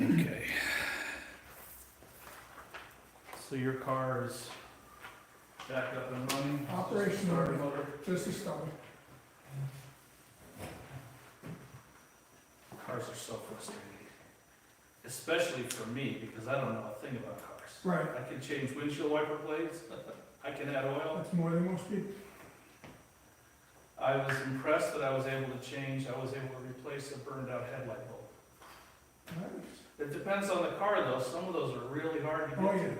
Okay. So your car is back up and running? Operational. Starter motor? Just a start. Cars are so frustrating. Especially for me, because I don't know a thing about cars. Right, I can change windshield wiper blades, I can add oil. that's more than most people. I was impressed that I was able to replace a burned out headlight bulb. Nice. It depends on the car though, some of those are really hard to get Oh, to. yeah.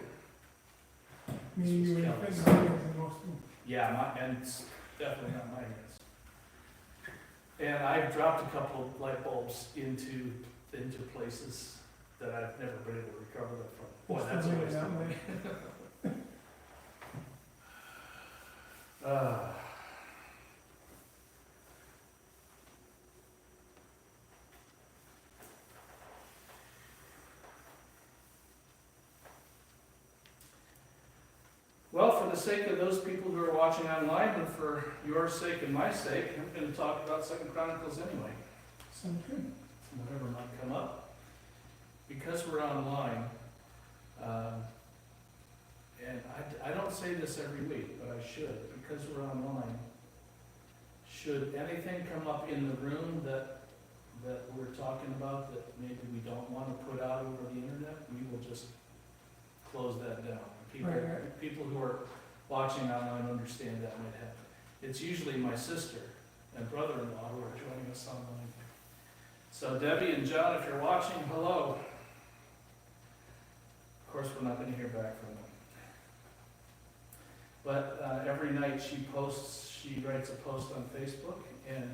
Me and you ain't This was fitting higher than most of them. Yeah, and it's definitely not my hands. And I've dropped a couple of light bulbs into places that I've never been able to recover them from. Boy, that's a waste of money. Well, for the sake of those people who are watching online, and for your sake and my sake, I'm going to talk about 2 Chronicles anyway. Sounds good. Whatever might come up. Because we're online, and I don't say this every week, but I should, because we're online, should anything come up in the room that we're talking about that maybe we don't want to put out over the internet, we will just close that down. Right. People who are watching online understand that might happen. It's usually my sister and brother-in-law who are joining us online. So Debbie and John, if you're watching, hello. Of course, we're not going to hear back from them. But every night she writes a post on Facebook, and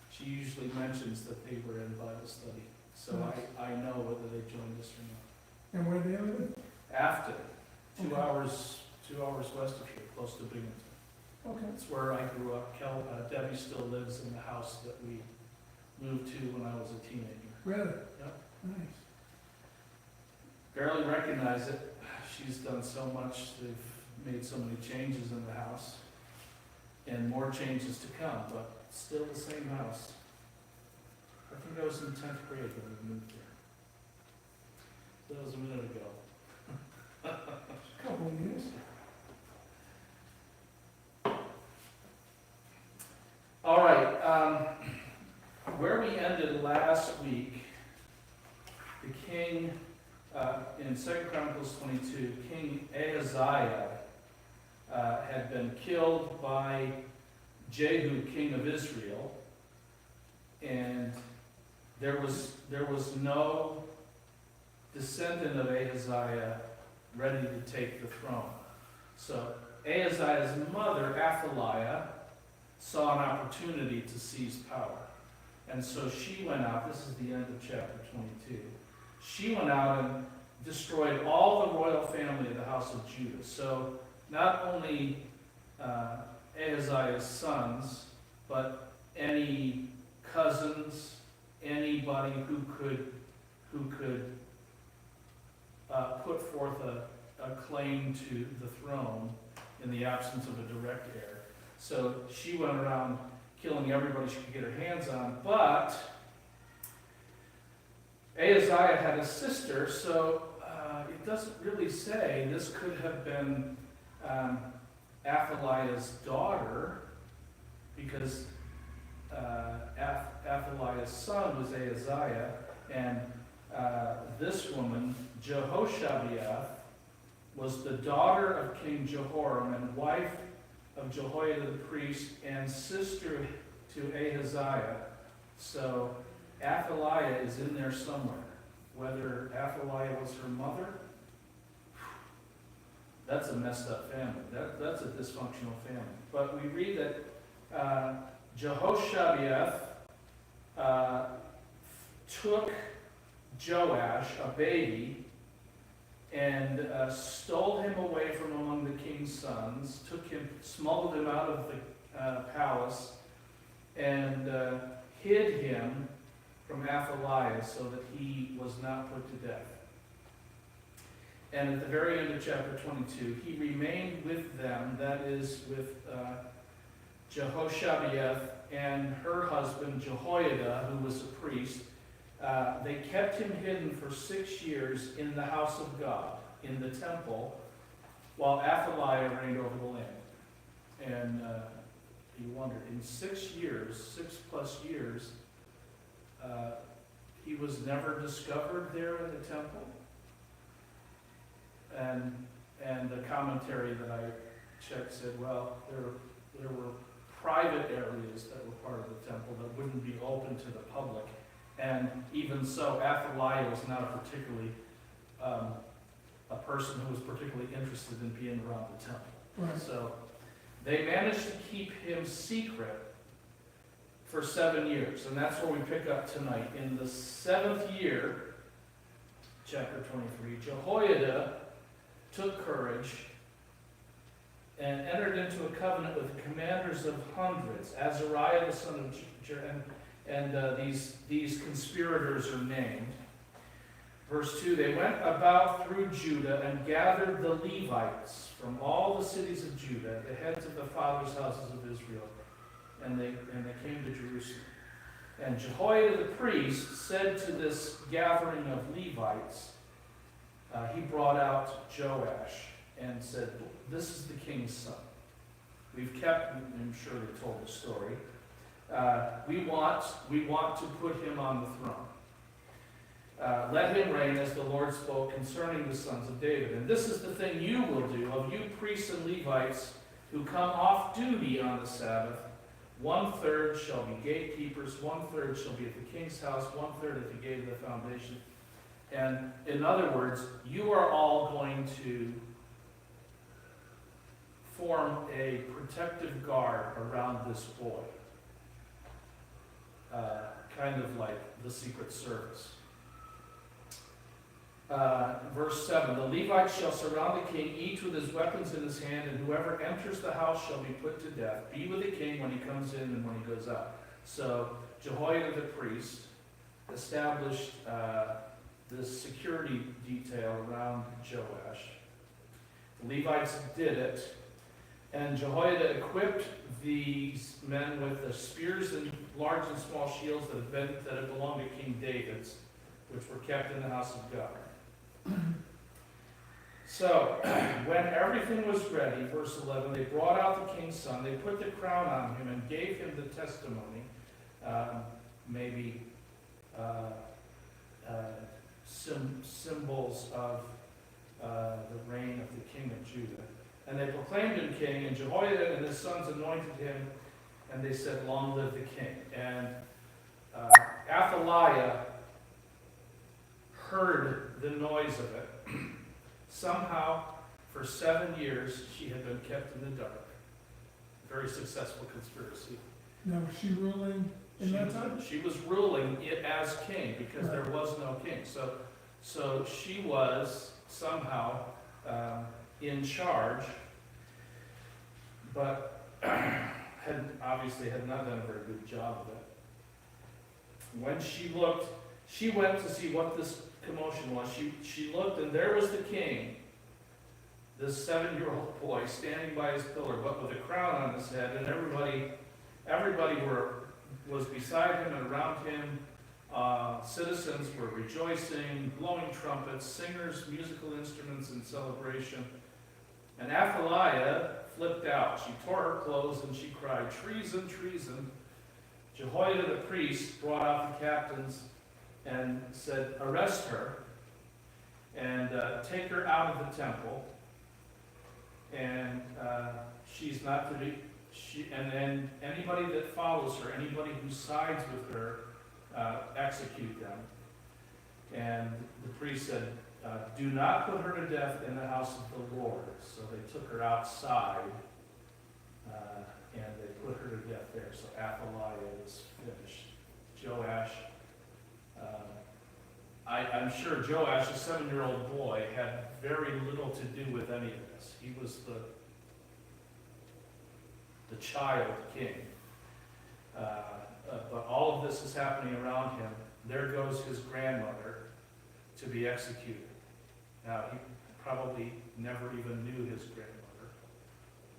she usually mentions that they were in Bible study. So Nice. I know whether they joined us or not. And where they live? After, 2 Okay. hours west of here, close to Binghamton. Okay. That's where I grew up. Debbie still lives in the house that we moved to when I was a teenager. Really? Yep. Nice. Barely recognize it. She's done so much. They've made so many changes in the house. And more changes to come, but still the same house. I think I was in 10th grade when we moved here. That was a minute ago. Couple of years. All right, where we ended last week, the king, in 2 Chronicles 22, King Ahaziah had been killed by Jehu, king of Israel, and there was no descendant of Ahaziah ready to take the throne. So Ahaziah's mother, Athaliah, saw an opportunity to seize power. And so she went out, this is the end of chapter 22, she went out and destroyed all the royal family of the house of Judah. So not only Ahaziah's sons, but any cousins, anybody who could put forth a claim to the throne in the absence of a direct heir. So she went around killing everybody she could get her hands on, but Ahaziah had a sister, so it doesn't really say. This could have been Athaliah's daughter, because Athaliah's son was Ahaziah, and this woman, Jehoshabeath, was the daughter of King Jehoram and wife of Jehoiada the priest and sister to Ahaziah. So Athaliah is in there somewhere. Whether Athaliah was her mother, that's a messed up family. That's a dysfunctional family. But we read that Jehoshabeath took Joash, a baby, and stole him away from among the king's sons, smuggled him out of the palace, and hid him from Athaliah so that he was not put to death. And at the very end of chapter 22, he remained with them, that is, with Jehoshabeath and her husband Jehoiada, who was a priest, They kept him hidden for 6 years in the house of God, in the temple, while Athaliah reigned over the land. And you wonder, in 6 years, 6+ years, he was never discovered there in the temple. And the commentary that I checked said, well, there were private areas that were part of the temple that wouldn't be open to the public. And even so, Athaliah was not particularly a person who was particularly interested in being around the temple. Right. So they managed to keep him secret for 7 years. And that's where we pick up tonight. In the 7th year, chapter 23, Jehoiada took courage and entered into a covenant with the commanders of hundreds, Azariah the son of these conspirators are named. Verse 2, they went about through Judah and gathered the Levites from all the cities of Judah, the heads of the fathers' houses of Israel, and they came to Jerusalem. And Jehoiada the priest said to this gathering of Levites, he brought out Joash and said, this is the king's son. We've kept, I'm sure they told the story. We want to put him on the throne. Let him reign as the Lord spoke concerning the sons of David. And this is the thing you will do of you priests and Levites who come off duty on the Sabbath. 1/3 shall be gatekeepers, 1/3 shall be at the king's house, 1/3 at the gate of the foundation. And in other words, you are all going to form a protective guard around this boy. Kind of like the Secret Service. Verse 7, the Levites shall surround the king, each with his weapons in his hand, and whoever enters the house shall be put to death. Be with the king when he comes in and when he goes out. So Jehoiada the priest established this security detail around Joash. The Levites did it, and Jehoiada equipped these men with the spears and large and small shields that had belonged to King David's, which were kept in the house of God. So, when everything was ready, verse 11, they brought out the king's son, they put the crown on him and gave him the testimony, symbols of the reign of the king of Judah. And they proclaimed him king, and Jehoiada and his sons anointed him, and they said, long live the king. And Athaliah heard the noise of it. Somehow, for 7 years, she had been kept in the dark. Very successful conspiracy. Now, was she ruling in that time? She was ruling it as king because there was no king. So she was somehow in charge, but obviously had not done a very good job of it. When she went to see what this commotion was. She looked, and there was the king, this 7-year-old boy, standing by his pillar, but with a crown on his head, and everybody was beside him and around him. Citizens were rejoicing, blowing trumpets, singers, musical instruments in celebration. And Athaliah flipped out. She tore her clothes and she cried, treason, treason. Jehoiada the priest brought out the captains and said, arrest her and take her out of the temple. And she's not to be, and then anybody that follows her, anybody who sides with her, execute them. And the priest said, do not put her to death in the house of the Lord. So they took her outside and they put her to death there. So Athaliah is finished. Joash, I'm sure Joash, a 7-year-old boy, had very little to do with any of this. He was the child king. But all of this is happening around him. There goes his grandmother to be executed. Now, he probably never even knew his grandmother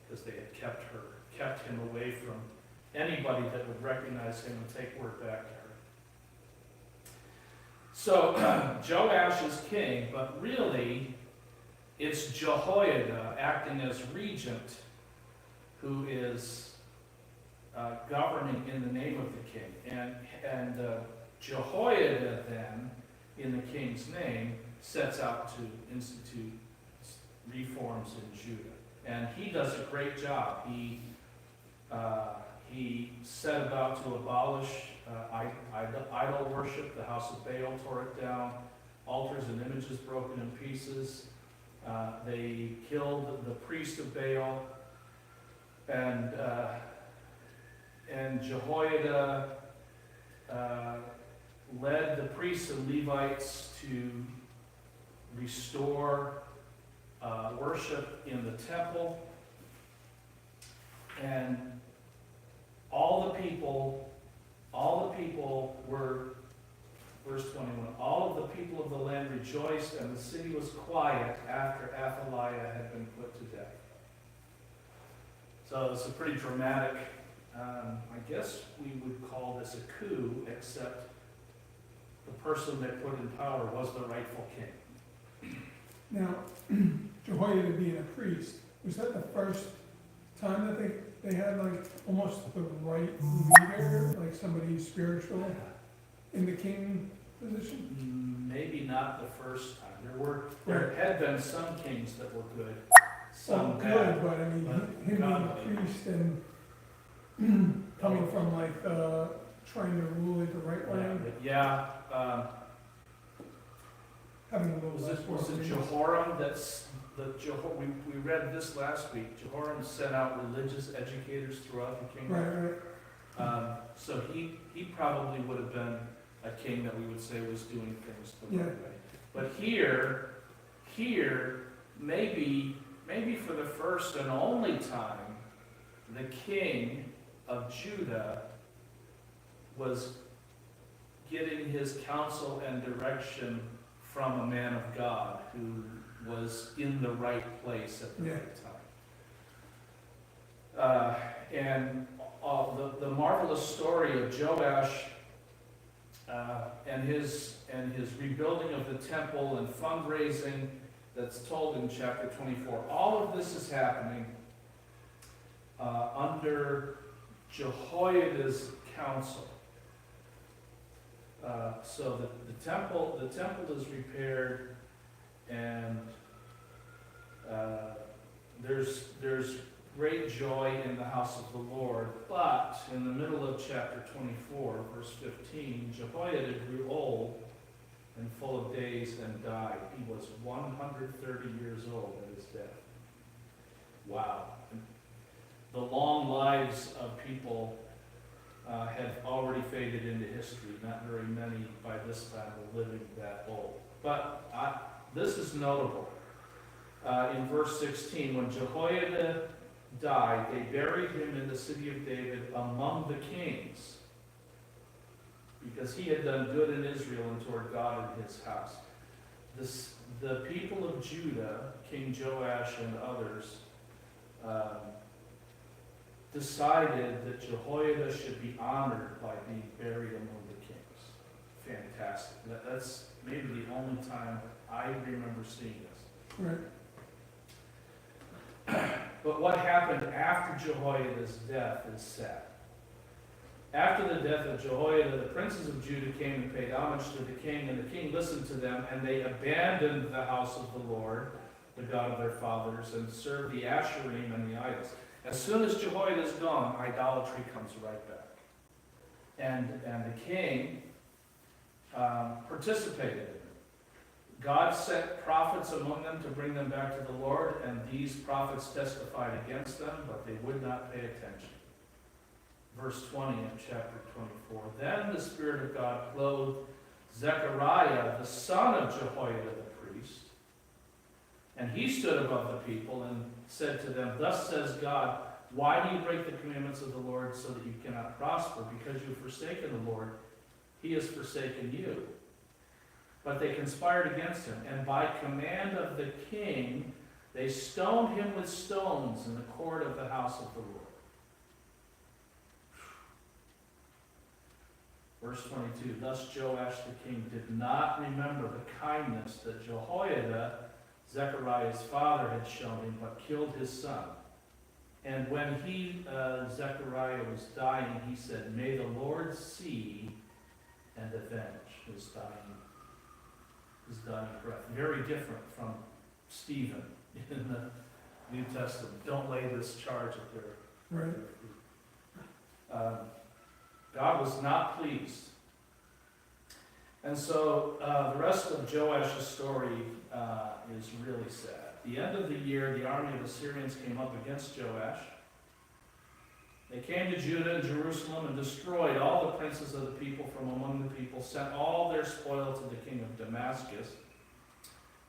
because they had kept him away from anybody that would recognize him and take word back to So Joash is king, but really it's Jehoiada acting as regent who is governing in the name of the king. And Jehoiada then, in the king's name, sets out to institute reforms in Judah. And he does a great job. He set about to abolish idol worship. The house of Baal tore it down. Altars and images broken in pieces. They killed the priest of Baal. And Jehoiada led the priests and Levites to restore worship in the temple. And all the people were, verse 21, all of the people of the land rejoiced, and the city was quiet after Athaliah had been put to death. So it's a pretty dramatic, I guess we would call this a coup, except the person they put in power was the rightful king. Now, Jehoiada being a priest, was that the first time that they had like almost the right leader, like somebody spiritual in the king position? Maybe not the first time. There had been some kings that were good, some Good, bad. but I mean, but him being a godly. priest and coming from like trying to rule it the right way, Yeah, having a little less was it work. Jehoram we read this last week. Jehoram sent out religious educators throughout the kingdom. Right. So he probably would have been a king that we would say was doing things the right way. But here, maybe for the first and only time, the king of Judah was getting his counsel and direction from a man of God who was in the right place at the right time. And the marvelous story of Joash and his rebuilding of the temple and fundraising that's told in chapter 24. All of this is happening under Jehoiada's counsel. So the temple is repaired, and there's great joy in the house of the Lord. But in the middle of chapter 24, verse 15, Jehoiada grew old and full of days and died. He was 130 years old at his death. Wow. The long lives of people have already faded into history. Not very many by this time are living that old. But this is notable. In verse 16, when Jehoiada died, they buried him in the city of David among the kings, because he had done good in Israel and toward God in his house. The people of Judah, King Joash and others, decided that Jehoiada should be honored by being buried among the kings. Fantastic. That's maybe the only time I remember seeing this. Right. But what happened after Jehoiada's death is sad. After the death of Jehoiada, the princes of Judah came and paid homage to the king, and the king listened to them, and they abandoned the house of the Lord, the God of their fathers, and served the Asherim and the idols. As soon as Jehoiada is gone, idolatry comes right back. And the king participated in it. God sent prophets among them to bring them back to the Lord, and these prophets testified against them, but they would not pay attention. Verse 20 of chapter 24. Then the Spirit of God clothed Zechariah, the son of Jehoiada the priest, and he stood above the people and said to them, Thus says God, why do you break the commandments of the Lord so that you cannot prosper? Because you have forsaken the Lord, he has forsaken you. But they conspired against him, and by command of the king, they stoned him with stones in the court of the house of the Lord. Verse 22, thus Joash the king did not remember the kindness that Jehoiada, Zechariah's father, had shown him, but killed his son. And when Zechariah was dying, he said, may the Lord see and avenge his dying breath. Very different from Stephen in the New Testament. Don't lay this charge at their Right. feet. God was not pleased. And so the rest of Joash's story is really sad. At the end of the year, the army of the Syrians came up against Joash. They came to Judah and Jerusalem and destroyed all the princes of the people from among the people, sent all their spoil to the king of Damascus.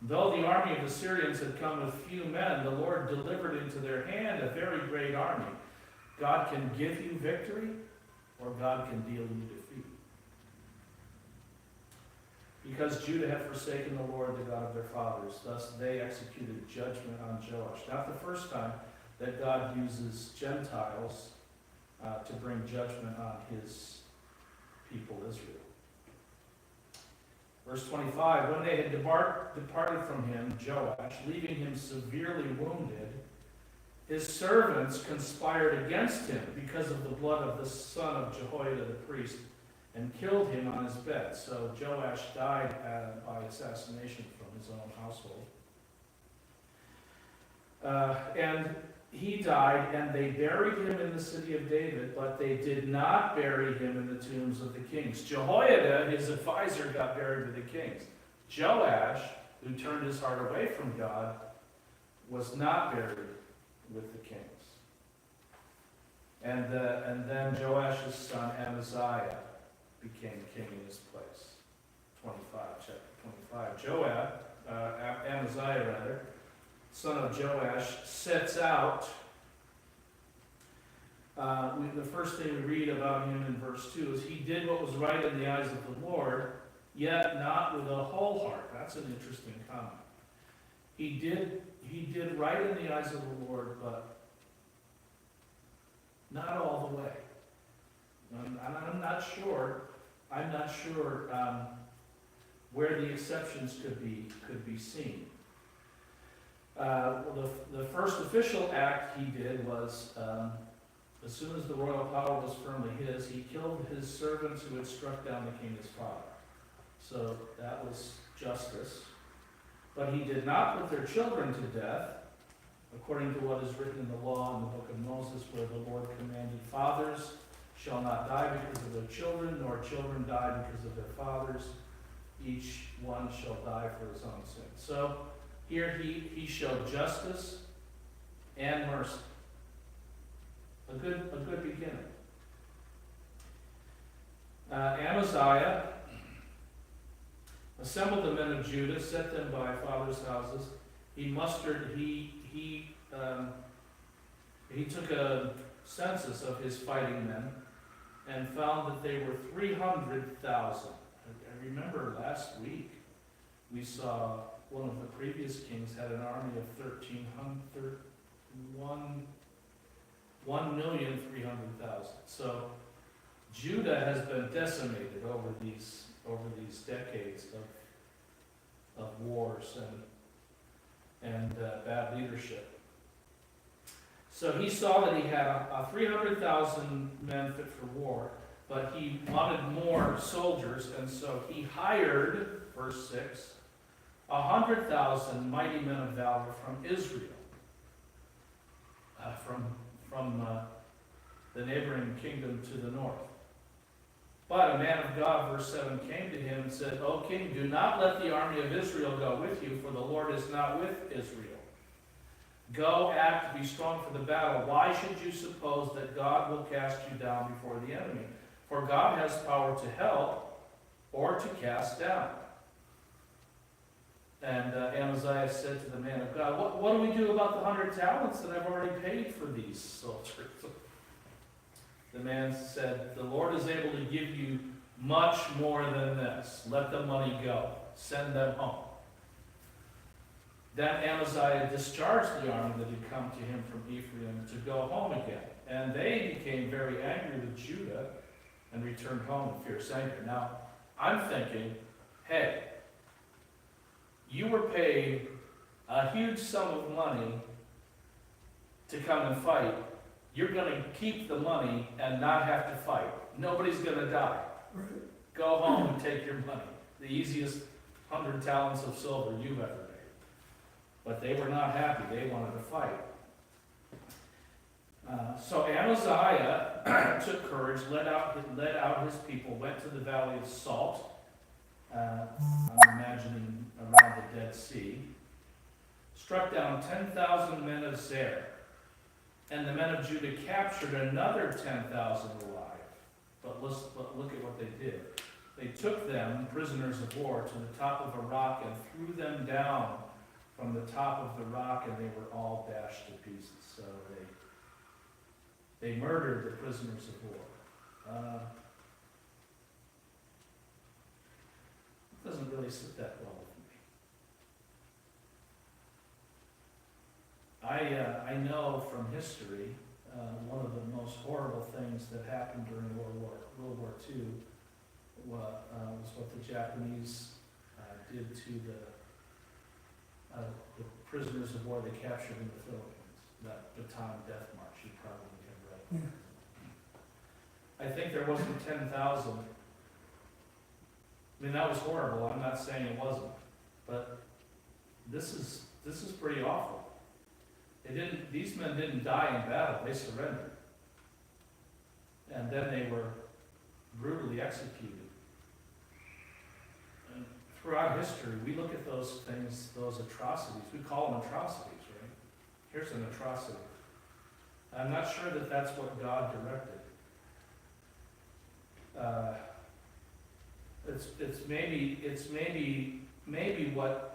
Though the army of the Syrians had come with few men, the Lord delivered into their hand a very great army. God can give you victory, or God can deal you defeat. Because Judah had forsaken the Lord, the God of their fathers, thus they executed judgment on Joash. Not the first time that God uses Gentiles to bring judgment on his people Israel. Verse 25, when they had departed from him, Joash, leaving him severely wounded, his servants conspired against him because of the blood of the son of Jehoiada the priest, and killed him on his bed. So Joash died by assassination from his own household. And he died, and they buried him in the city of David, but they did not bury him in the tombs of the kings. Jehoiada, his advisor, got buried with the kings. Joash, who turned his heart away from God, was not buried with the kings. And then Joash's son Amaziah became king in his place. 25, chapter 25. Amaziah, son of Joash, sets out. The first thing we read about him in verse 2 is he did what was right in the eyes of the Lord, yet not with a whole heart. That's an interesting comment. He did right in the eyes of the Lord, but not all the way. I'm not sure where the exceptions could be seen. The first official act he did was, as soon as the royal power was firmly his, he killed his servants who had struck down the king his father. So that was justice. But he did not put their children to death, according to what is written in the law in the book of Moses, where the Lord commanded, fathers shall not die because of their children, nor children die because of their fathers. Each one shall die for his own sin. So here he showed justice and mercy. A good beginning. Amaziah assembled the men of Judah, set them by fathers' houses. He took a census of his fighting men and found that they were 300,000. I remember last week we saw one of the previous kings had an army of 1,300,000. So Judah has been decimated over these decades of wars and bad leadership. So he saw that he had 300,000 men fit for war, but he wanted more soldiers, and so he hired, verse 6, 100,000 mighty men of valor from Israel, from the neighboring kingdom to the north. But a man of God, verse 7, came to him and said, O king, do not let the army of Israel go with you, for the Lord is not with Israel. Go, act, be strong for the battle. Why should you suppose that God will cast you down before the enemy? For God has power to help or to cast down. And Amaziah said to the man of God, what do we do about the 100 talents that I've already paid for these soldiers? The man said, the Lord is able to give you much more than this. Let the money go. Send them home. Then Amaziah discharged the army that had come to him from Ephraim to go home again. And they became very angry with Judah and returned home in fierce anger. Now, I'm thinking, hey, you were paid a huge sum of money to come and fight. You're going to keep the money and not have to fight. Nobody's going to die. Right. Go home and take your money. The easiest 100 talents of silver you've ever made. But they were not happy. They wanted to fight. So Amaziah took courage, led out his people, went to the valley of Salt. I'm imagining around the Dead Sea. Struck down 10,000 men of Zer. And the men of Judah captured another 10,000 alive. But look at what they did. They took them, prisoners of war, to the top of a rock and threw them down from the top of the rock, and they were all dashed to pieces. So they murdered the prisoners of war. It doesn't really sit that well with me. I know from history, one of the most horrible things that happened during World War II was what the Japanese did to the prisoners of war they captured in the Philippines. That Bataan Death March, you probably have read. Yeah. I think there wasn't 10,000. I mean, that was horrible. I'm not saying it wasn't, but this is pretty awful. These men didn't die in battle, they surrendered. And then they were brutally executed. And throughout history, we look at those things, those atrocities, we call them atrocities, right? Here's an atrocity. I'm not sure that that's what God directed. It's maybe what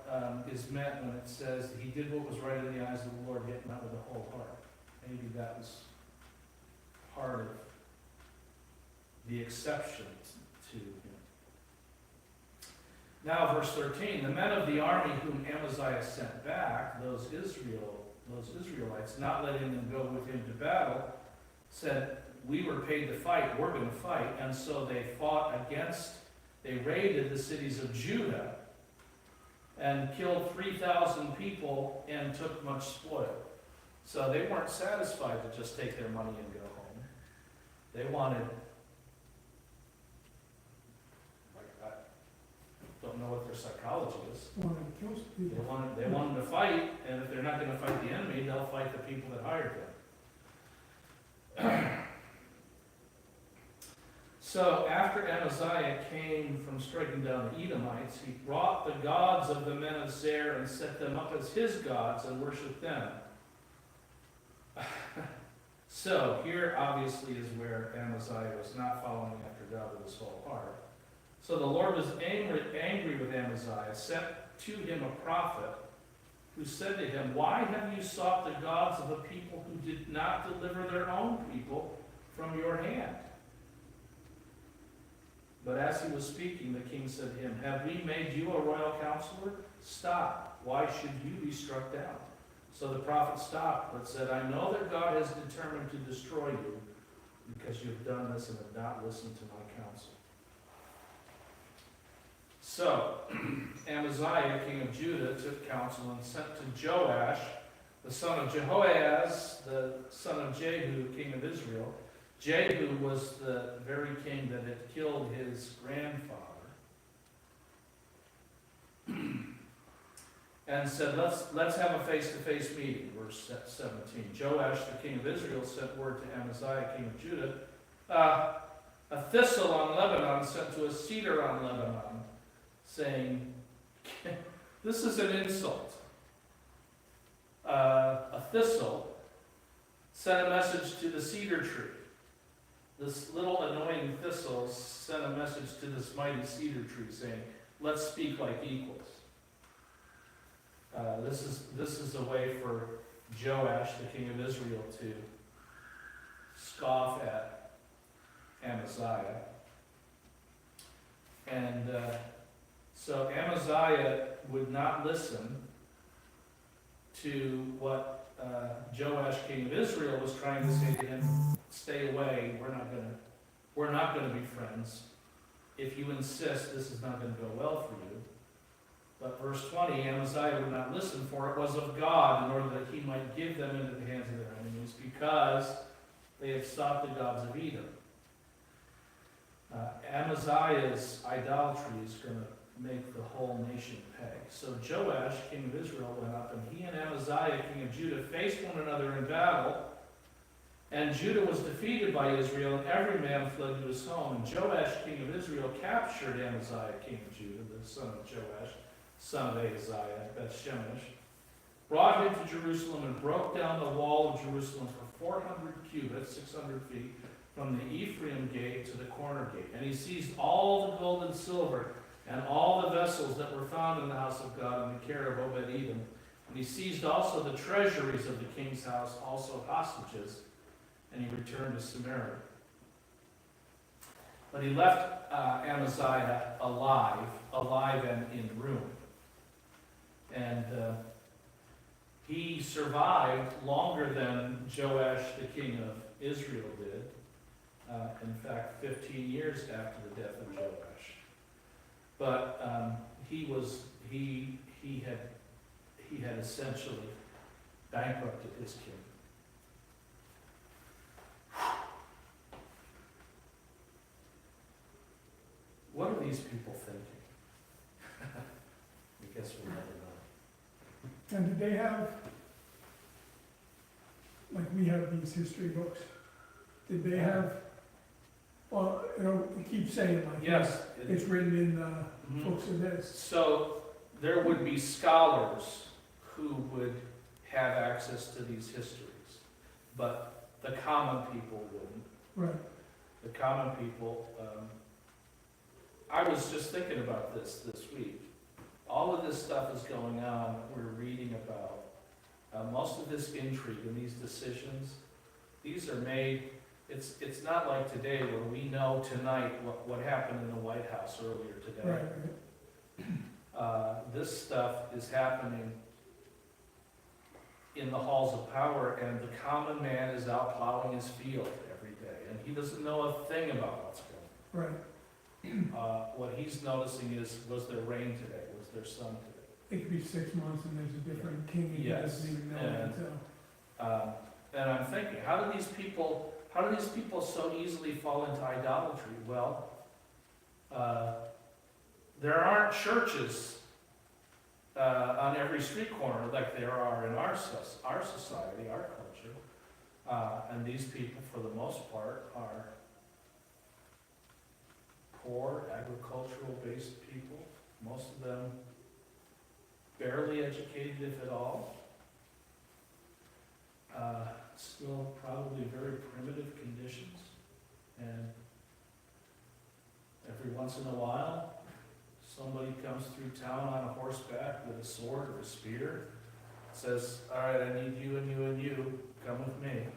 is meant when it says he did what was right in the eyes of the Lord, yet not with a whole heart. Maybe that was part of the exception to him. Now, verse 13, the men of the army whom Amaziah sent back, those Israelites, not letting them go with him to battle, said, we were paid to fight, we're going to fight. And so they raided the cities of Judah and killed 3,000 people and took much spoil. So they weren't satisfied to just take their money and go home. They wanted, I don't know what their psychology is. Wanted to kill some people. They wanted to fight, and if they're not going to fight the enemy, they'll fight the people that hired them. So after Amaziah came from striking down the Edomites, he brought the gods of the men of Zer and set them up as his gods and worshipped them. So here obviously is where Amaziah was not following after God with his whole heart. So the Lord was angry with Amaziah, sent to him a prophet who said to him, why have you sought the gods of a people who did not deliver their own people from your hand? But as he was speaking, the king said to him, have we made you a royal counselor? Stop. Why should you be struck down? So the prophet stopped, but said, I know that God has determined to destroy you because you have done this and have not listened to my counsel. So Amaziah, king of Judah, took counsel and sent to Joash, the son of Jehoahaz, the son of Jehu, king of Israel. Jehu was the very king that had killed his grandfather. And said, let's have a face-to-face meeting, verse 17. Joash, the king of Israel, sent word to Amaziah, king of Judah, a thistle on Lebanon sent to a cedar on Lebanon, saying, this is an insult. A thistle sent a message to the cedar tree. This little annoying thistle sent a message to this mighty cedar tree saying, let's speak like equals. This is a way for Joash, the king of Israel, to scoff at Amaziah. And so Amaziah would not listen to what Joash, king of Israel, was trying to say to him, stay away, we're not going to we're not going to be friends. If you insist, this is not going to go well for you. But verse 20, Amaziah would not listen, for it was of God, in order that he might give them into the hands of their enemies, because they had sought the gods of Edom. Amaziah's idolatry is going to make the whole nation pay. So Joash, king of Israel, went up, and he and Amaziah, king of Judah, faced one another in battle. And Judah was defeated by Israel, and every man fled to his home. And Joash, king of Israel, captured Amaziah, king of Judah, the son of Joash, son of Ahaziah, Beth-Shemesh, brought him to Jerusalem, and broke down the wall of Jerusalem for 400 cubits, 600 feet, from the Ephraim gate to the corner gate. And he seized all the gold and silver, and all the vessels that were found in the house of God in the care of Obed-Edom. And he seized also the treasuries of the king's house, also hostages, and he returned to Samaria. But he left Amaziah alive and in ruin. And he survived longer than Joash, the king of Israel, did. In fact, 15 years after the death of Joash. But he had essentially bankrupted his king. What are these people thinking? I guess we'll never know. And did they have, like we have these history books, did they have, well, it keeps saying like, Yes. it's written in Mhm. books of this. So there would be scholars who would have access to these histories, but the common people wouldn't. Right. The common people, I was just thinking about this week. All of this stuff is going on that we're reading about. Most of this intrigue and these decisions, these are made, it's not like today where we know tonight what happened in the White House earlier today. Right. This stuff is happening in the halls of power, and the common man is out plowing his field every day, and he doesn't know a thing about what's going on. Right. What he's noticing is, was there rain today? Was there sun today? It could be 6 months and there's a different king and he Yes, doesn't even know and- it until. And I'm thinking, how do these people so easily fall into idolatry? Well, there aren't churches on every street corner like there are in our society, our culture. And these people, for the most part, are poor, agricultural-based people. Most of them barely educated, if at all. Still probably very primitive conditions. And every once in a while, somebody comes through town on a horseback with a sword or a spear, says, all right, I need you and you and you, come with me.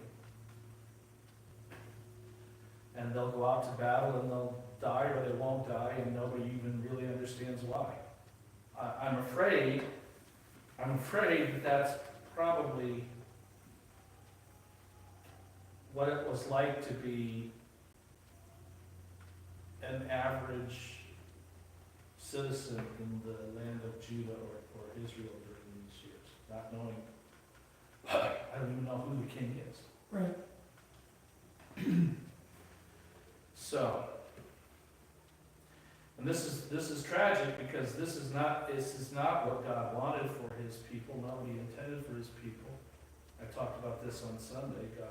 And they'll go out to battle and they'll die or they won't die, and nobody even really understands why. I'm afraid that that's probably what it was like to be an average citizen in the land of Judah or Israel during these years, not knowing, I don't even know who the king is. Right. So, and this is tragic because this is not what God wanted for his people, not what he intended for his people. I talked about this on Sunday. God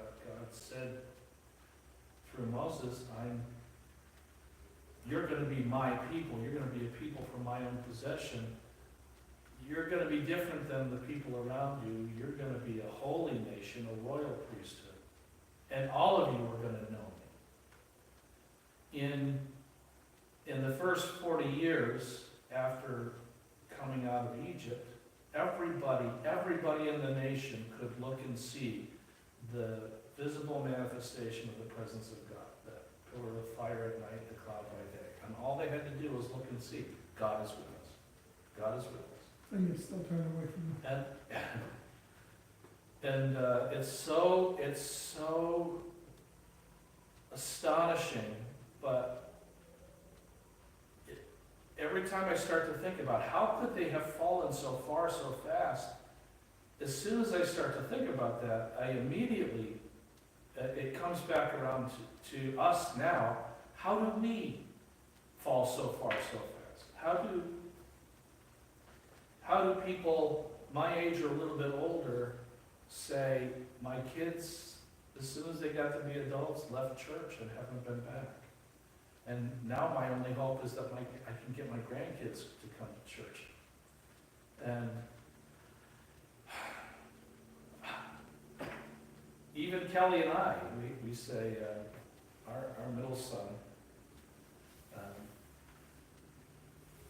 said through Moses, you're going to be my people. You're going to be a people for my own possession. You're going to be different than the people around you. You're going to be a holy nation, a royal priesthood. And all of you are going to know me. In the first 40 years after coming out of Egypt, everybody in the nation could look and see the visible manifestation of the presence of God, that pillar of fire at night, the cloud by day. And all they had to do was look and see, God is with us. God is with us. And they still turn away from him. And it's so astonishing but every time I start to think about how could they have fallen so far so fast, as soon as I start to think about that, I immediately, it comes back around to us now. How do we fall so far so fast? How do people my age or a little bit older say, my kids, as soon as they got to be adults, left church and haven't been back? And now my only hope is that I can get my grandkids to come to church. And even Kelly and I, we say, our middle son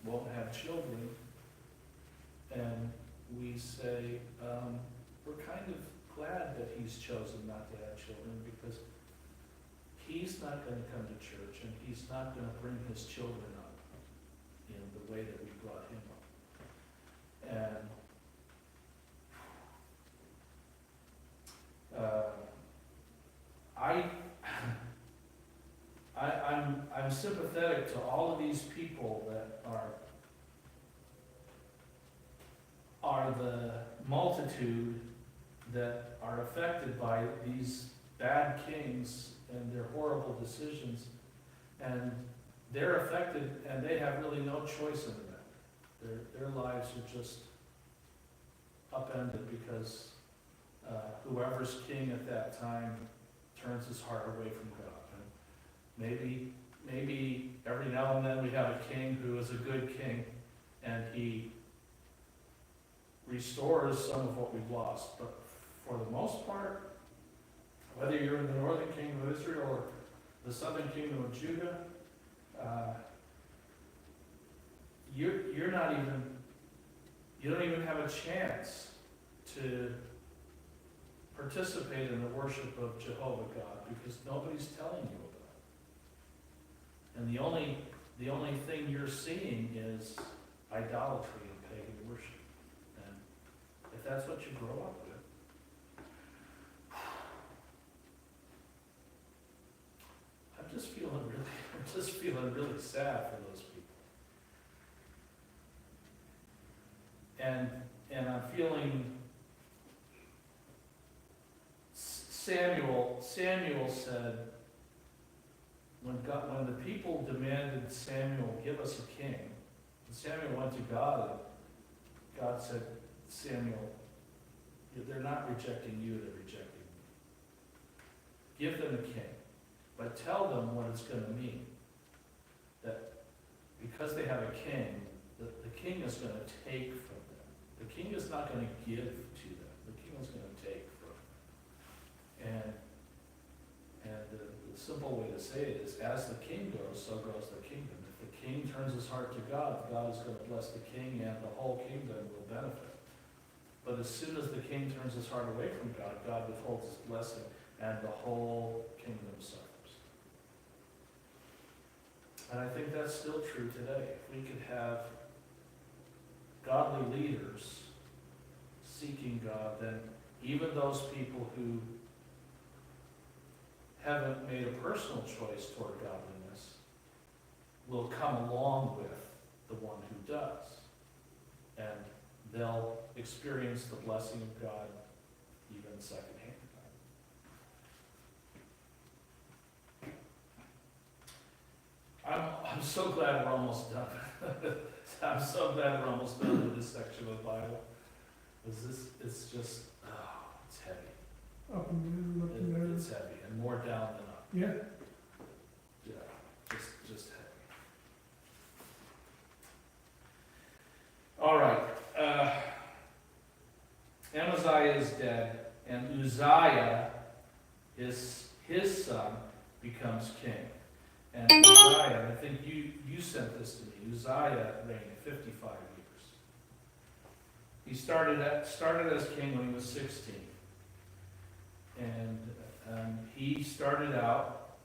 won't have children, and we say, we're kind of glad that he's chosen not to have children, because he's not going to come to church, and he's not going to bring his children up in the way that we brought him up. And I'm sympathetic to all of these people that are the multitude that are affected by these bad kings and their horrible decisions, and they're affected, and they have really no choice in that. Their lives are just upended because whoever's king at that time turns his heart away from God. And maybe every now and then we have a king who is a good king, and he restores some of what we've lost. But for the most part, whether you're in the northern kingdom of Israel or the southern kingdom of Judah, you don't even have a chance to participate in the worship of Jehovah God, because nobody's telling you about it. And the only thing you're seeing is idolatry and pagan worship. And if that's what you grow up with, I'm just feeling really sad for those people. And I'm feeling Samuel said, when the people demanded Samuel, give us a king, and Samuel went to God, and God said, Samuel, they're not rejecting you, they're rejecting me. Give them a king, but tell them what it's going to mean. That because they have a king, the king is going to take from them. The king is not going to give to them. The king is going to take from them. And the simple way to say it is, as the king goes, so goes the kingdom. If the king turns his heart to God, God is going to bless the king, and the whole kingdom will benefit. But as soon as the king turns his heart away from God, God withholds his blessing, and the whole kingdom suffers. And I think that's still true today. If we could have godly leaders seeking God, then even those people who haven't made a personal choice toward godliness will come along with the one who does. And they'll experience the blessing of God even secondhand. I'm so glad we're almost done. I'm so glad we're almost done with this section of the Bible. It's just, it's heavy. Up and down, up and down. It's heavy, and more down than up. Yeah. Yeah, just heavy. All right. Amaziah is dead, and Uzziah, his son, becomes king. And Uzziah, I think you sent this to me. Uzziah reigned 55 years. He started as king when he was 16. And he started out,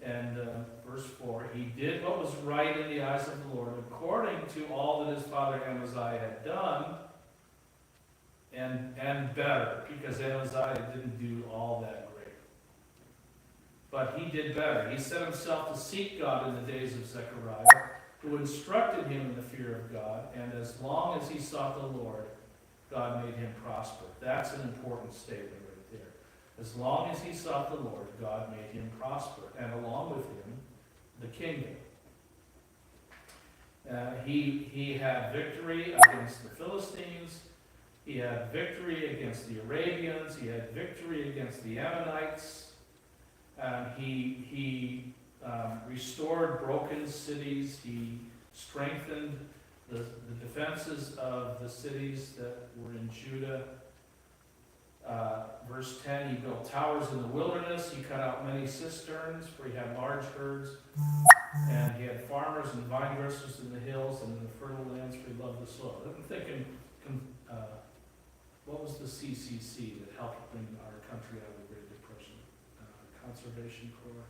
and verse 4, he did what was right in the eyes of the Lord, according to all that his father Amaziah had done, and better, because Amaziah didn't do all that great. But he did better. He set himself to seek God in the days of Zechariah, who instructed him in the fear of God, and as long as he sought the Lord, God made him prosper. That's an important statement right there. As long as he sought the Lord, God made him prosper, and along with him, the kingdom. He had victory against the Philistines. He had victory against the Arabians. He had victory against the Ammonites. He restored broken cities. He strengthened the defenses of the cities that were in Judah. Verse 10, he built towers in the wilderness. He cut out many cisterns where he had large herds. And he had farmers and vine dressers in the hills and in the fertile lands where he loved the soil. I'm thinking, what was the CCC that helped bring our country out of the Great Depression? Conservation Corps?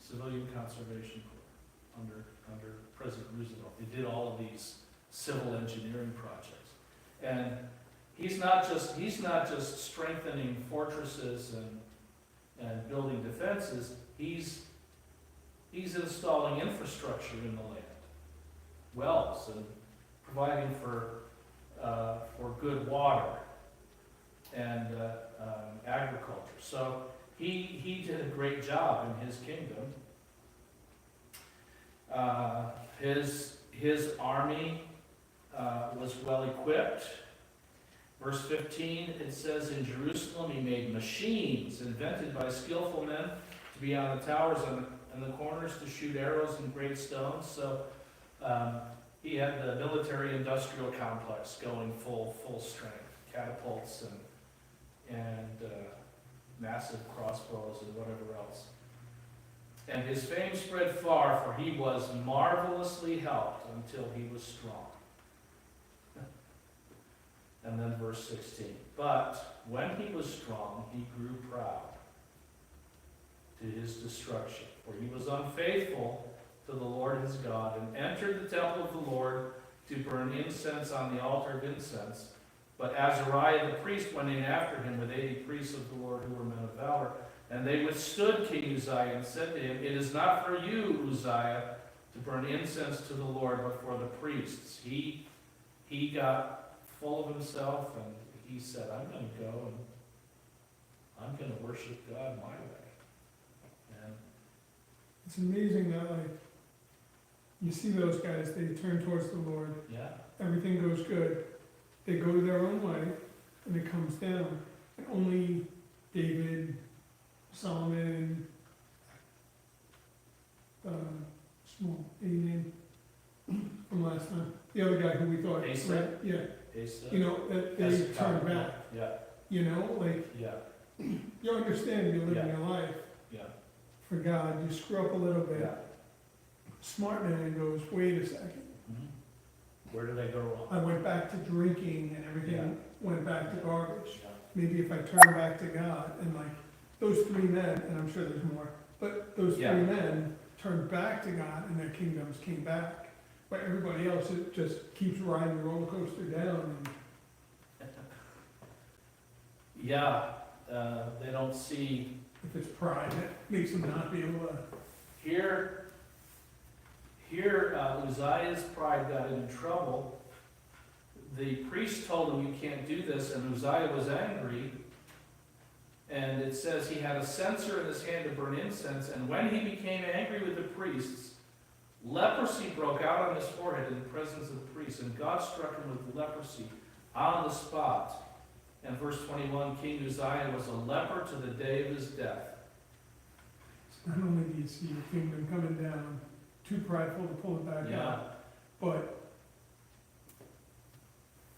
Civilian Conservation Corps under President Roosevelt. They did all of these civil engineering projects. And he's not just strengthening fortresses and building defenses, he's installing infrastructure in the land, wells, and providing for good water and agriculture. So he did a great job in his kingdom. His army was well equipped. Verse 15, it says, in Jerusalem he made machines invented by skillful men to be on the towers and the corners to shoot arrows and great stones. So he had the military-industrial complex going full strength, catapults and massive crossbows and whatever else. And his fame spread far, for he was marvelously helped until he was strong. And then verse 16, but when he was strong, he grew proud to his destruction. For he was unfaithful to the Lord his God, and entered the temple of the Lord to burn incense on the altar of incense. But Azariah the priest went in after him with 80 priests of the Lord who were men of valor. And they withstood King Uzziah and said to him, it is not for you, Uzziah, to burn incense to the Lord, but for the priests. He got full of himself, and he said, I'm going to go and I'm going to worship God my way. And It's amazing that, you see those guys, they turn towards the Lord, yeah, everything goes good. They go their own way, and it comes down. And only David, Solomon, small A name from last time, the other guy who we thought, Asa? right? Yeah, Asa, that they Hezekiah, turn back. Yeah, yeah, You understand you're living your life yeah, for God, you screw up a little bit. yeah. Smart man goes, wait a second, Mhm. Where did I go wrong? I went back to drinking and everything Yeah. went back to garbage. Yeah. Maybe if I turn back to God, and those three men, and I'm sure there's more, but those Yeah. three men turned back to God and their kingdoms came back. But everybody else, it just keeps riding the roller coaster down. Yeah, they don't see. If it's pride, that makes them not be able to. Here, Uzziah's pride got into trouble. The priest told him, you can't do this, and Uzziah was angry. And it says he had a censer in his hand to burn incense, and when he became angry with the priests, leprosy broke out on his forehead in the presence of the priests, and God struck him with leprosy on the spot. And verse 21, King Uzziah was a leper to the day of his death. Not only do you see your kingdom coming down, too prideful to pull it back up, but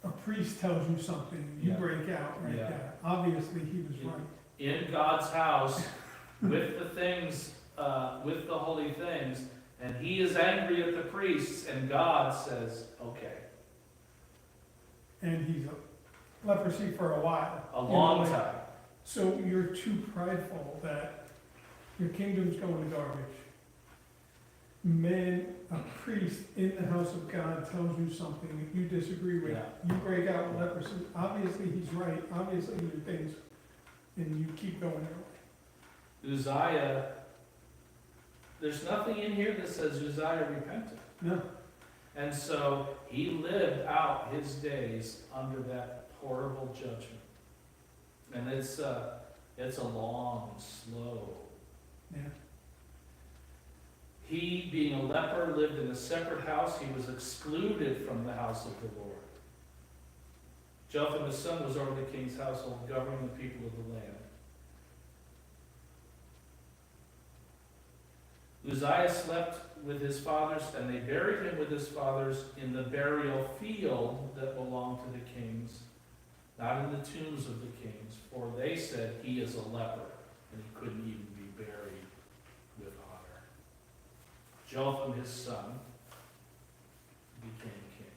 a priest tells you something, you Yeah. break out right Yeah. there. Obviously, he was Yeah. right. In God's house, with the things, with the holy things, and he is angry at the priests, and God says, okay, And he's a leprosy for a while. a long time. So you're too prideful that your kingdom's going to garbage. Man, a priest in the house of God tells you something that you disagree with. Yeah. You break out with leprosy. Obviously, he's right. Obviously, your things, and you keep going your way. Uzziah, there's nothing in here that says Uzziah repented. No. And so he lived out his days under that horrible judgment. And it's a long, slow. Yeah. He, being a leper, lived in a separate house. He was excluded from the house of the Lord. Jotham, his son, was over the king's household, governing the people of the land. Uzziah slept with his fathers, and they buried him with his fathers in the burial field that belonged to the kings, not in the tombs of the kings, for they said he is a leper, and he couldn't even be buried with honor. Jotham, his son, became king.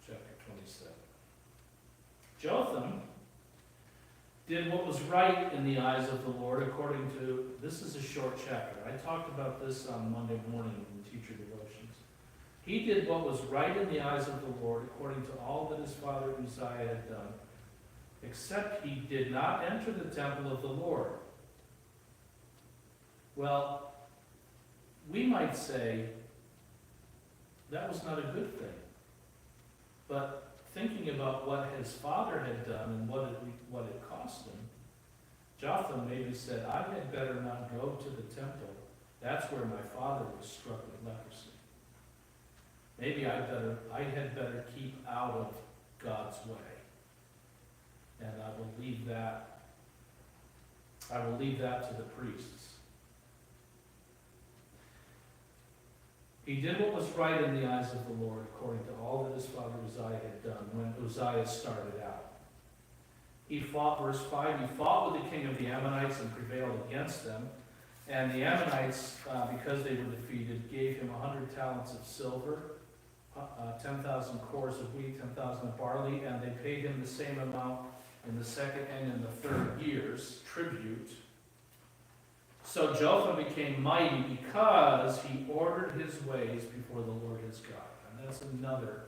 Chapter 27. Jotham did what was right in the eyes of the Lord according to, this is a short chapter. I talked about this on Monday morning in the teacher devotions. He did what was right in the eyes of the Lord according to all that his father Uzziah had done, except he did not enter the temple of the Lord. Well, we might say that was not a good thing. But thinking about what his father had done and what it cost him, Jotham maybe said, I had better not go to the temple. That's where my father was struck with leprosy. Maybe I had better keep out of God's way. And I will leave that to the priests. He did what was right in the eyes of the Lord, according to all that his father Uzziah had done when Uzziah started out. He fought, verse 5, he fought with the king of the Ammonites and prevailed against them. And the Ammonites, because they were defeated, gave him 100 talents of silver, 10,000 cores of wheat, 10,000 of barley, and they paid him the same amount in the second and in the third years, tribute. So Jotham became mighty because he ordered his ways before the Lord his God. And that's another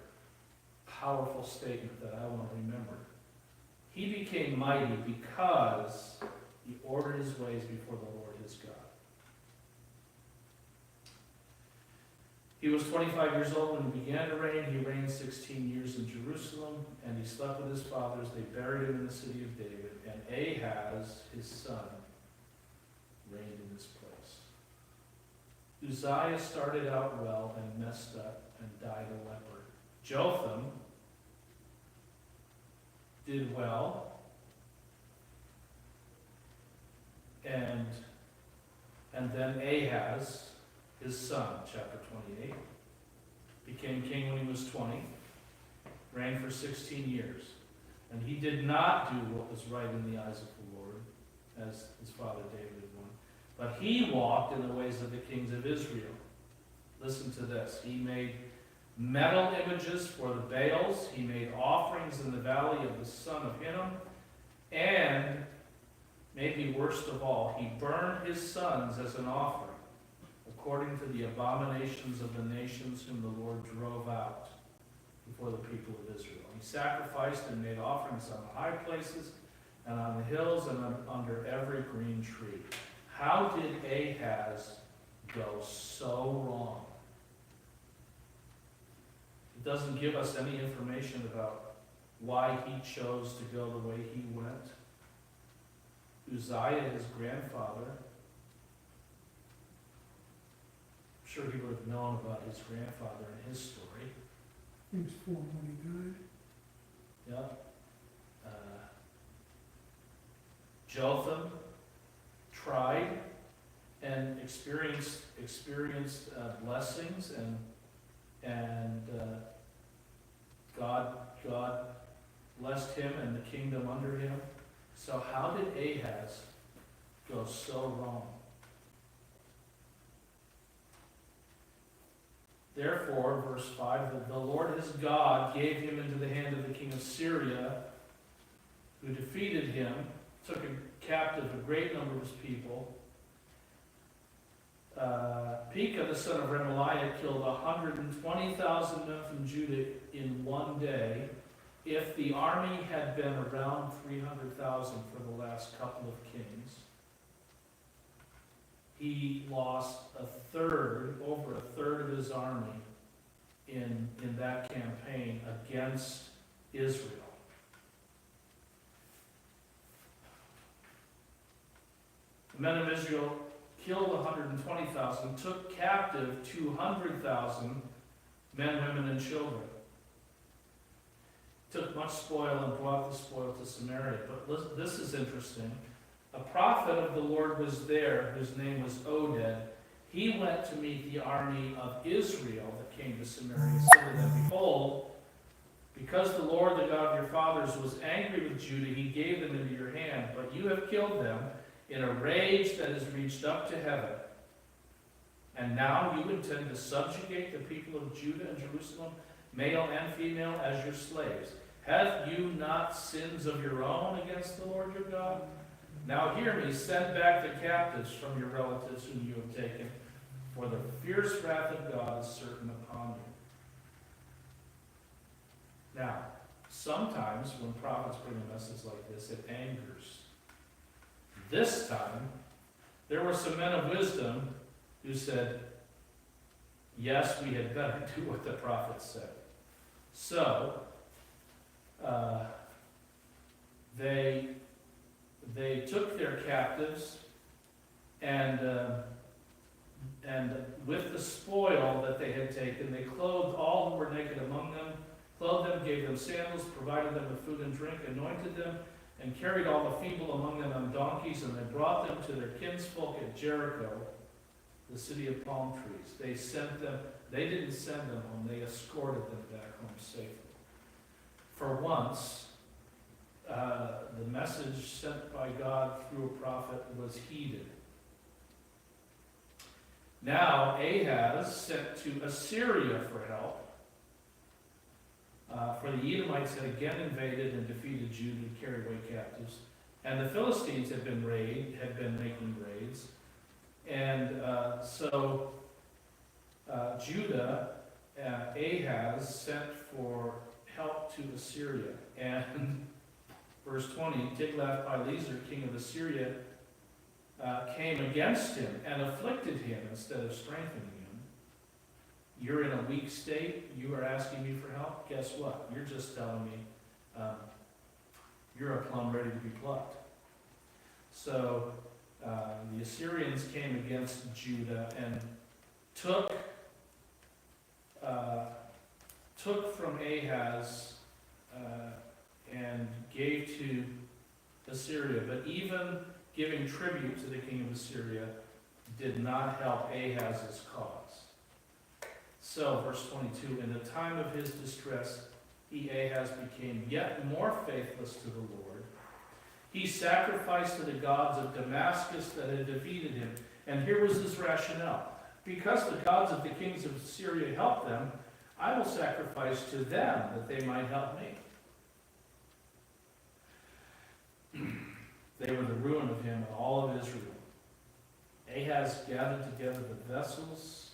powerful statement that I want to remember. He became mighty because he ordered his ways before the Lord his God. He was 25 years old when he began to reign. He reigned 16 years in Jerusalem, and he slept with his fathers. They buried him in the city of David, and Ahaz, his son, reigned in his place. Uzziah started out well and messed up and died a leper. Jotham did well and then Ahaz, his son, chapter 28, became king when he was 20, reigned for 16 years. And he did not do what was right in the eyes of the Lord, as his father David had done. But he walked in the ways of the kings of Israel. Listen to this. He made metal images for the Baals. He made offerings in the valley of the son of Hinnom. And, maybe worst of all, he burned his sons as an offering, according to the abominations of the nations whom the Lord drove out before the people of Israel. He sacrificed and made offerings on the high places and on the hills and under every green tree. How did Ahaz go so wrong? It doesn't give us any information about why he chose to go the way he went. Uzziah, his grandfather, I'm sure he would have known about his grandfather and his story. He was 4 when he died. Yep. Jotham tried and experienced blessings, and God blessed him and the kingdom under him. So how did Ahaz go so wrong? Therefore, verse 5, the Lord his God gave him into the hand of the king of Syria, who defeated him, took captive a great number of his people. Pekah, the son of Remaliah, killed 120,000 men from Judah in one day, if the army had been around 300,000 for the last couple of kings. he lost over a third of his army in that campaign against Israel. The men of Israel killed 120,000, took captive 200,000 men, women, and children. Took much spoil and brought the spoil to Samaria. But this is interesting. A prophet of the Lord was there, whose name was Oded. He went to meet the army of Israel that came to Samaria and said to them, behold, because the Lord, the God of your fathers, was angry with Judah, he gave them into your hand, but you have killed them in a rage that has reached up to heaven. And now you intend to subjugate the people of Judah and Jerusalem, male and female, as your slaves. Have you not sins of your own against the Lord your God? Now hear me, send back the captives from your relatives whom you have taken, for the fierce wrath of God is certain upon you. Now, sometimes when prophets bring a message like this, it angers. This time, there were some men of wisdom who said, yes, we had better do what the prophet said. So, they took their captives, and with the spoil that they had taken, they clothed all who were naked among them, clothed them, gave them sandals, provided them with food and drink, anointed them, and carried all the feeble among them on donkeys, and they brought them to their kinsfolk at Jericho, the city of palm trees. They didn't send them home, they escorted them back home safely. For once, the message sent by God through a prophet was heeded. Now Ahaz sent to Assyria for help, for the Edomites had again invaded and defeated Judah and carried away captives, and the Philistines had been making raids, and so Judah, Ahaz sent for help to Assyria, and verse 20, Tiglath-Pileser, king of Assyria, came against him and afflicted him instead of strengthening him. You're in a weak state. You are asking me for help. Guess what? You're just telling me you're a plum ready to be plucked. So the Assyrians came against Judah and took from Ahaz and gave to Assyria. But even giving tribute to the king of Assyria did not help Ahaz's cause. So, verse 22, in the time of his distress, Ahaz became yet more faithless to the Lord. He sacrificed to the gods of Damascus that had defeated him. And here was his rationale. Because the gods of the kings of Syria helped them, I will sacrifice to them that they might help me. They were the ruin of him and all of Israel. Ahaz gathered together the vessels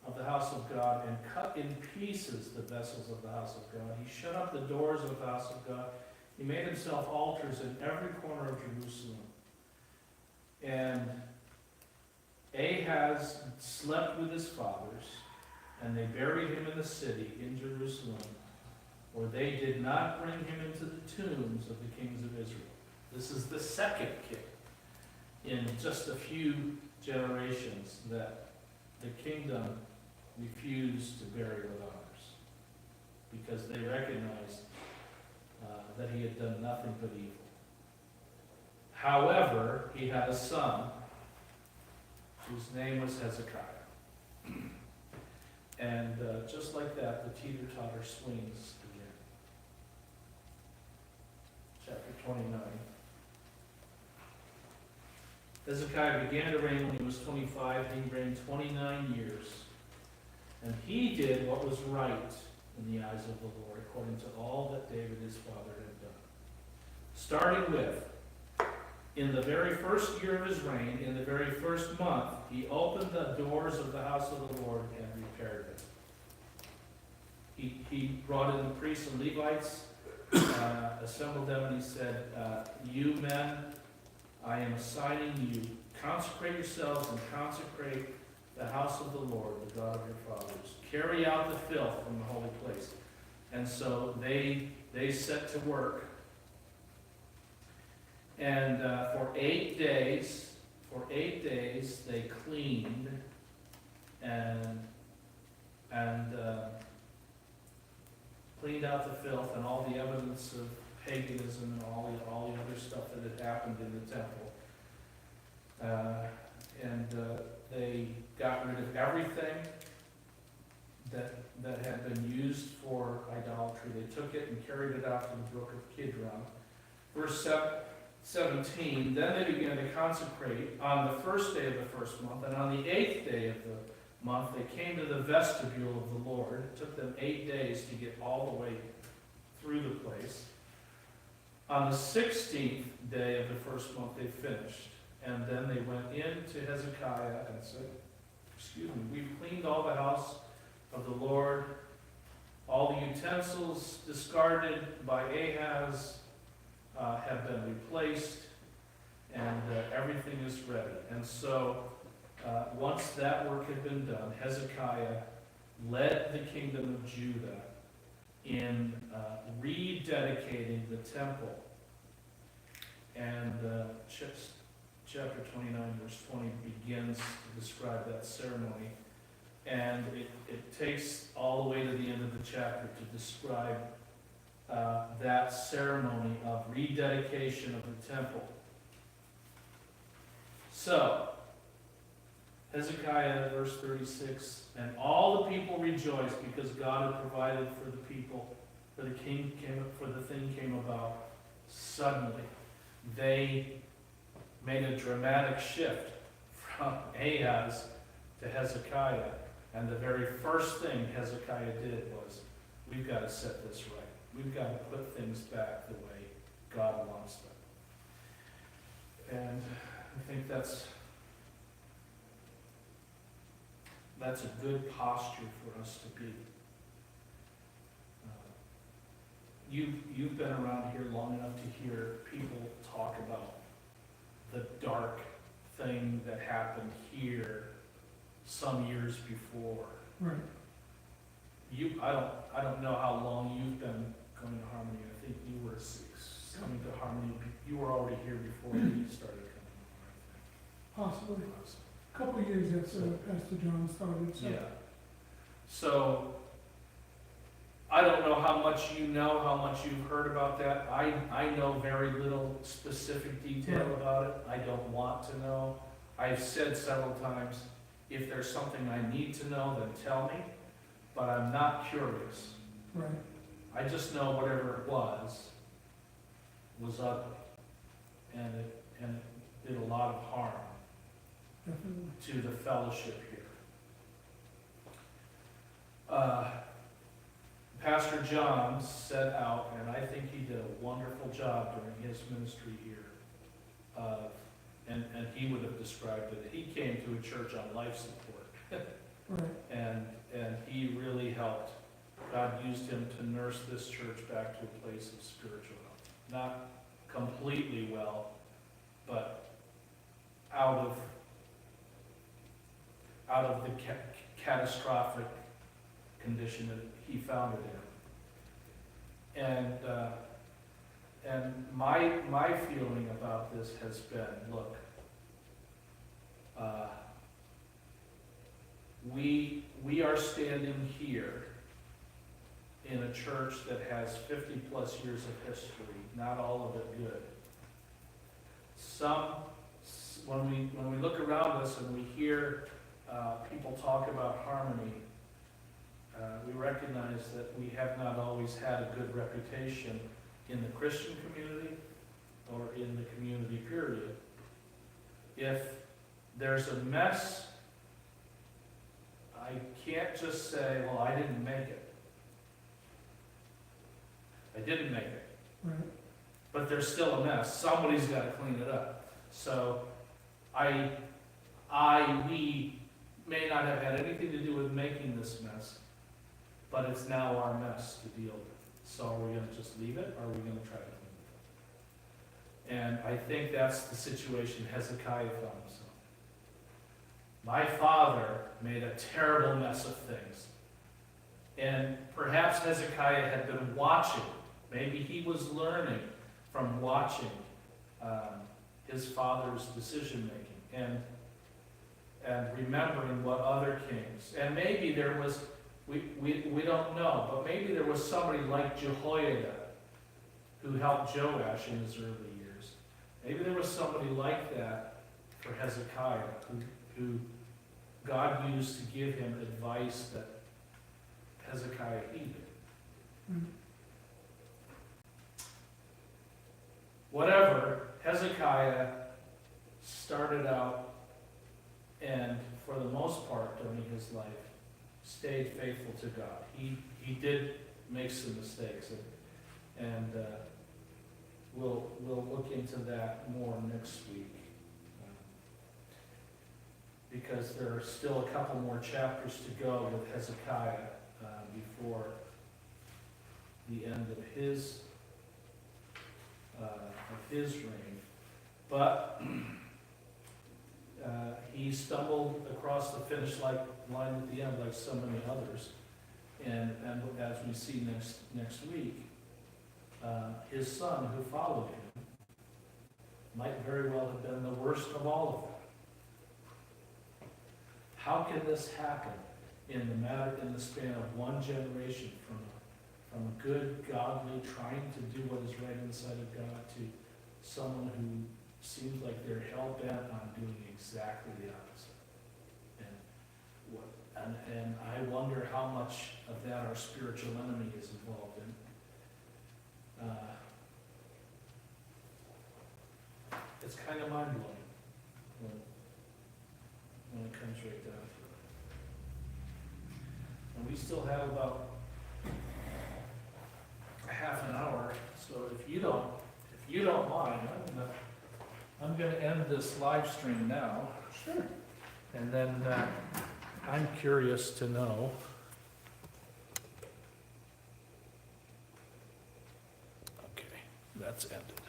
of the house of God and cut in pieces the vessels of the house of God. He shut up the doors of the house of God. He made himself altars in every corner of Jerusalem. And Ahaz slept with his fathers, and they buried him in the city in Jerusalem, where they did not bring him into the tombs of the kings of Israel. This is the second king in just a few generations that the kingdom refused to bury with honors, because they recognized that he had done nothing but evil. However, he had a son whose name was Hezekiah. And just like that, the teeter-totter swings again. Chapter 29. Hezekiah began to reign when he was 25. He reigned 29 years. And he did what was right in the eyes of the Lord, according to all that David his father had done. Starting with, in the very first year of his reign, in the very first month, he opened the doors of the house of the Lord and repaired them. He brought in the priests and Levites, assembled them, and he said, you men, I am assigning you consecrate yourselves and consecrate the house of the Lord, the God of your fathers. Carry out the filth from the holy place. And so they set to work. And for 8 days, they cleaned and cleaned out the filth and all the evidence of paganism and all the other stuff that had happened in the temple. They got rid of everything that had been used for idolatry. They took it and carried it out to the brook of Kidron. Verse 17, then they began to consecrate on the first day of the first month, and on the 8th day of the month they came to the vestibule of the Lord. It took them 8 days to get all the way through the place. On the 16th day of the first month they finished, and then they went in to Hezekiah and said, we've cleaned all the house of the Lord, all the utensils discarded by Ahaz have been replaced, and everything is ready. And so once that work had been done, Hezekiah led the kingdom of Judah in rededicating the temple. And chapter 29, verse 20 begins to describe that ceremony. And it takes all the way to the end of the chapter to describe that ceremony of rededication of the temple. So, Hezekiah, verse 36, and all the people rejoiced because God had provided for the people, for the thing came about suddenly. They made a dramatic shift from Ahaz to Hezekiah, and the very first thing Hezekiah did was, we've got to set this right. We've got to put things back the way God wants them. And I think that's a good posture for us to be. You've been around here long enough to hear people talk about the dark thing that happened here some years before. Right. I don't know how long you've been coming to Harmony. I think you were coming to Harmony. You were already here before we started coming. Possibly. A couple of years after Pastor John started. So. Yeah. So I don't know how much you know, how much you've heard about that. I know very little specific detail about it. I don't want to know. I've said several times, if there's something I need to know, then tell me. But I'm not curious. Right. I just know whatever it was ugly. And it did a lot of harm. Definitely. To the fellowship here. Pastor John set out, and I think he did a wonderful job during his ministry here. And he would have described it. He came to a church on life support. Right. And he really helped. God used him to nurse this church back to a place of spiritual health. Not completely well, but out of the catastrophic condition that he found it in. And my feeling about this has been, look, we are standing here in a church that has 50 plus years of history, not all of it good. When we look around us and we hear people talk about harmony, we recognize that we have not always had a good reputation in the Christian community or in the community period. If there's a mess, I can't just say, well, I didn't make it. I didn't make it. Right. But there's still a mess. Somebody's got to clean it up. So we may not have had anything to do with making this mess, but it's now our mess to deal with. So are we going to just leave it, or are we going to try to clean it up? And I think that's the situation Hezekiah found himself my father made a terrible mess of things. And perhaps Hezekiah had been watching. Maybe he was learning from watching his father's decision-making and remembering what other kings. And maybe there was, we don't know, but maybe there was somebody like Jehoiada who helped Joash in his early years. Maybe there was somebody like that for Hezekiah who God used to give him advice that Hezekiah heeded. Whatever, Hezekiah started out and, for the most part during his life, stayed faithful to God. He did make some mistakes, and we'll look into that more next week. Because there are still a couple more chapters to go with Hezekiah before the end of his reign. But he stumbled across the finish line at the end, like so many others. And as we see next week, his son, who followed him, might very well have been the worst of all of them. How can this happen in the span of one generation, from a good, godly, trying to do what is right in the sight of God, to someone who seems like they're hell-bent on doing exactly the opposite? And I wonder how much of that our spiritual enemy is involved in. It's kind of mind-blowing when it comes right down to it. And we still have about a half an hour, so if you don't mind, I'm gonna end this live stream now. Sure. And then I'm curious to know. Okay, that's ended.